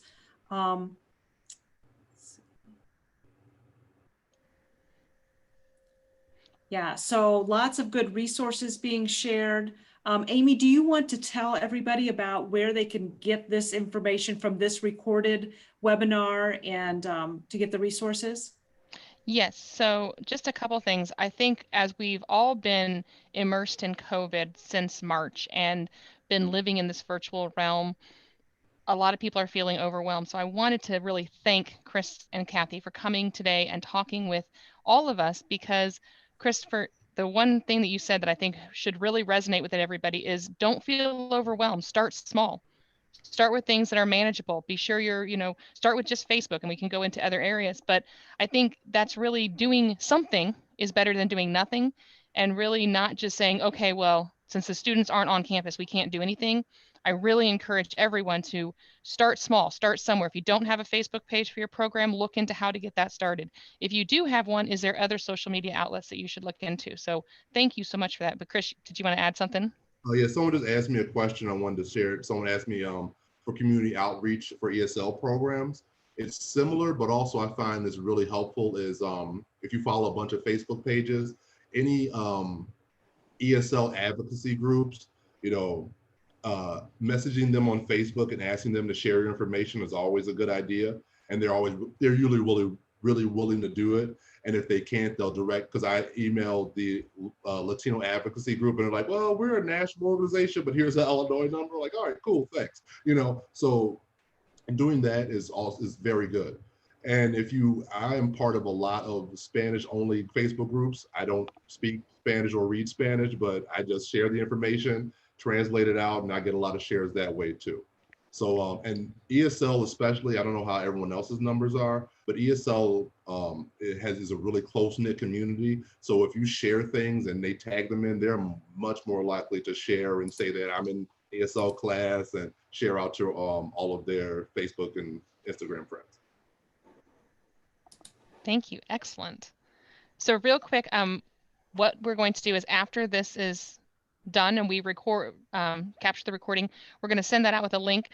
Yeah, so lots of good resources being shared. Amy, do you want to tell everybody about where they can get this information from this recorded webinar and to get the resources? Yes, so just a couple things. I think as we've all been immersed in COVID since March and been living in this virtual realm, a lot of people are feeling overwhelmed. So I wanted to really thank Chris and Kathy for coming today and talking with all of us because, Christopher, the one thing that you said that I think should really resonate with everybody is don't feel overwhelmed. Start small. Start with things that are manageable. Be sure start with just Facebook and we can go into other areas. But I think that's really doing something is better than doing nothing, and really not just saying, okay, well, since the students aren't on campus, we can't do anything. I really encourage everyone to start small, start somewhere. If you don't have a Facebook page for your program, look into how to get that started. If you do have one, is there other social media outlets that you should look into? So thank you so much for that. But Chris, did you want to add something? Oh yeah, someone just asked me a question I wanted to share. Someone asked me for community outreach for ESL programs. It's similar, but also I find this really helpful is if you follow a bunch of Facebook pages, any ESL advocacy groups, messaging them on Facebook and asking them to share your information is always a good idea. And they're usually really willing to do it. And if they can't, they'll direct, because I emailed the Latino advocacy group and they're like, well, we're a national organization, but here's the Illinois number. Like, all right, cool, thanks. So doing that is very good. And I am part of a lot of Spanish only Facebook groups. I don't speak Spanish or read Spanish, but I just share the information, translate it out, and I get a lot of shares that way too. So, and ESL especially, I don't know how everyone else's numbers are, but ESL is a really close-knit community. So if you share things and they tag them in, they're much more likely to share and say that I'm in ESL class and share out to all of their Facebook and Instagram friends. Thank you. Excellent. So real quick, what we're going to do is after this is done and we capture the recording, we're going to send that out with a link.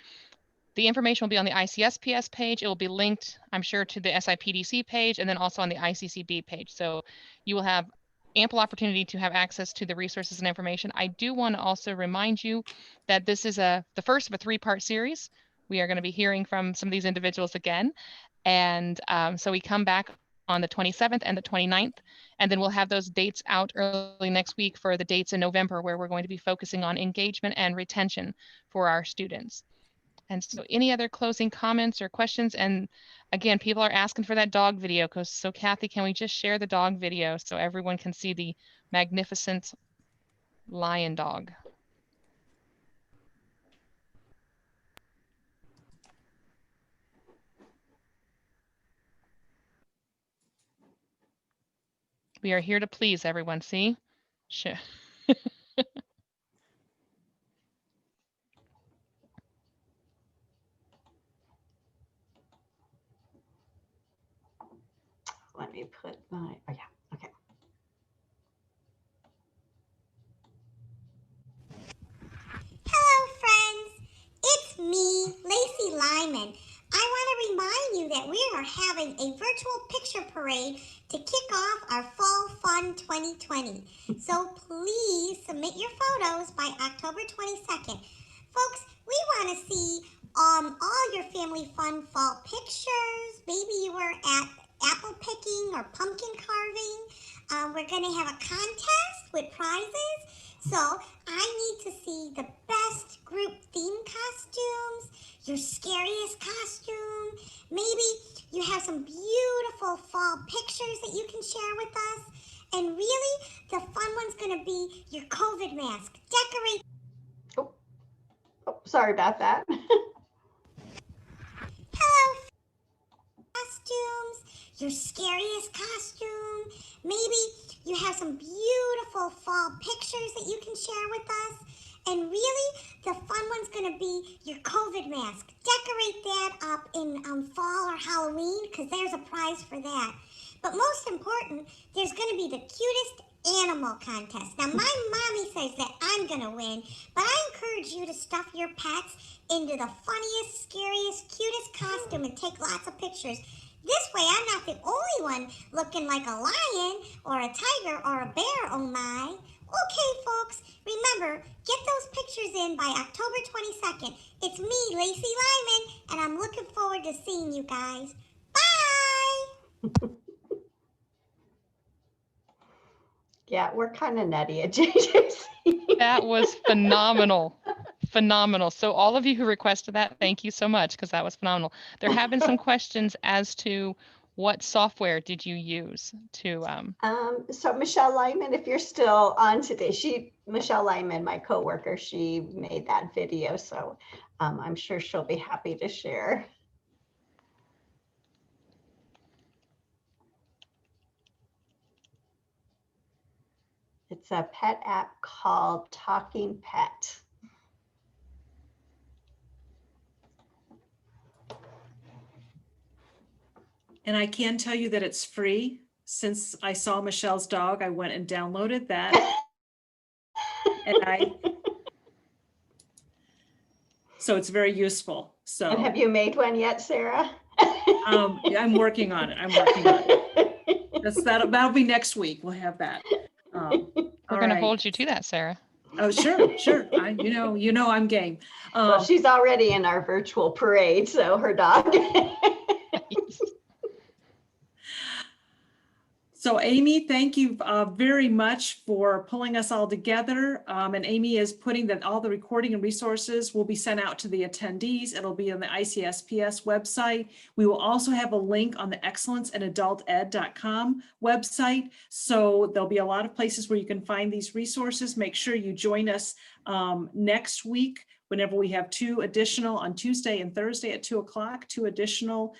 The information will be on the ICSPS page. It will be linked, I'm sure, to the SIPDC page and then also on the ICCBAE page. So you will have ample opportunity to have access to the resources and information. I do want to also remind you that this is the first of a 3-part series. We are going to be hearing from some of these individuals again. And so we come back on the 27th and the 29th, and then we'll have those dates out early next week for the dates in November, where we're going to be focusing on engagement and retention for our students. And so any other closing comments or questions? And again, people are asking for that dog video. So Kathy, can we just share the dog video so everyone can see the magnificent lion dog? We are here to please everyone, see? Sure. Let me put my, oh yeah, okay. Hello, friends. It's me, Lacey Lyman. I want to remind you that we are having a virtual picture parade to kick off our Fall Fun 2020. So please submit your photos by October 22nd. Folks, we want to see all your family fun fall pictures. Maybe you were at apple picking or pumpkin carving. We're going to have a contest with prizes. So I need to see the best group theme costumes, your scariest costume. Maybe you have some beautiful fall pictures that you can share with us. And really, the fun one's going to be your COVID mask. Decorate. Oh, sorry about that. Hello, costumes, your scariest costume. Maybe you have some beautiful fall pictures that you can share with us. And really, the fun one's going to be your COVID mask. Decorate that up in fall or Halloween, because there's a prize for that. But most important, there's going to be the cutest animal contest. Now, my mommy says that I'm going to win, but I encourage you to stuff your pets into the funniest, scariest, cutest costume and take lots of pictures. This way, I'm not the only one looking like a lion or a tiger or a bear, oh my. Okay, folks, remember, get those pictures in by October 22nd. It's me, Lacey Lyman, and I'm looking forward to seeing you guys. Bye! Yeah, we're kind of nutty at JJC. That was phenomenal. Phenomenal. So all of you who requested that, thank you so much, because that was phenomenal. There have been some questions as to what software did you use to So Michelle Lyman, if you're still on today, Michelle Lyman, my coworker, she made that video. So I'm sure she'll be happy to share. It's a pet app called Talking Pet. And I can tell you that it's free. Since I saw Michelle's dog, I went and downloaded that. So it's very useful. So. And have you made one yet, Sarah? I'm working on it. I'm working on it. That'll be next week. We'll have that. we're going to hold you to that, Sarah. Oh, sure. You know, I'm game. Well, she's already in our virtual parade, so her dog. So Amy, thank you very much for pulling us all together. And Amy is putting that all the recording and resources will be sent out to the attendees. It'll be on the ICSPS website. We will also have a link on the excellenceandadulted.com website. So there'll be a lot of places where you can find these resources. Make sure you join us next week whenever we have 2 additional on Tuesday and Thursday at 2 o'clock, 2 additional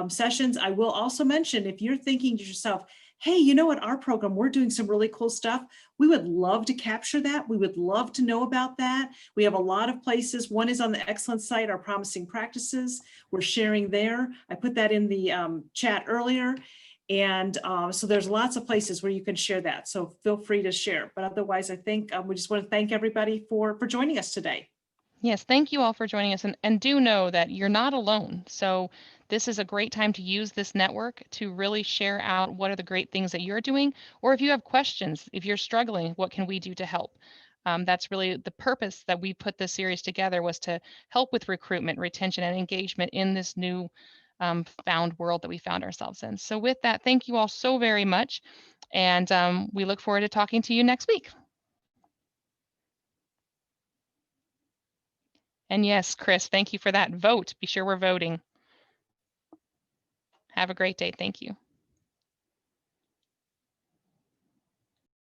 sessions. I will also mention, if you're thinking to yourself, hey, you know what, our program, we're doing some really cool stuff. We would love to capture that. We would love to know about that. We have a lot of places. One is on the Excellence site, our promising practices. We're sharing there. I put that in the chat earlier. And so there's lots of places where you can share that. So feel free to share. But otherwise, I think we just want to thank everybody for joining us today. Yes, thank you all for joining us. And do know that you're not alone. So this is a great time to use this network to really share out what are the great things that you're doing, or if you have questions, if you're struggling, what can we do to help? That's really the purpose that we put this series together, was to help with recruitment, retention, and engagement in this new found world that we found ourselves in. So with that, thank you all so very much. And we look forward to talking to you next week. And yes, Chris, thank you for that vote. Be sure we're voting. Have a great day. Thank you.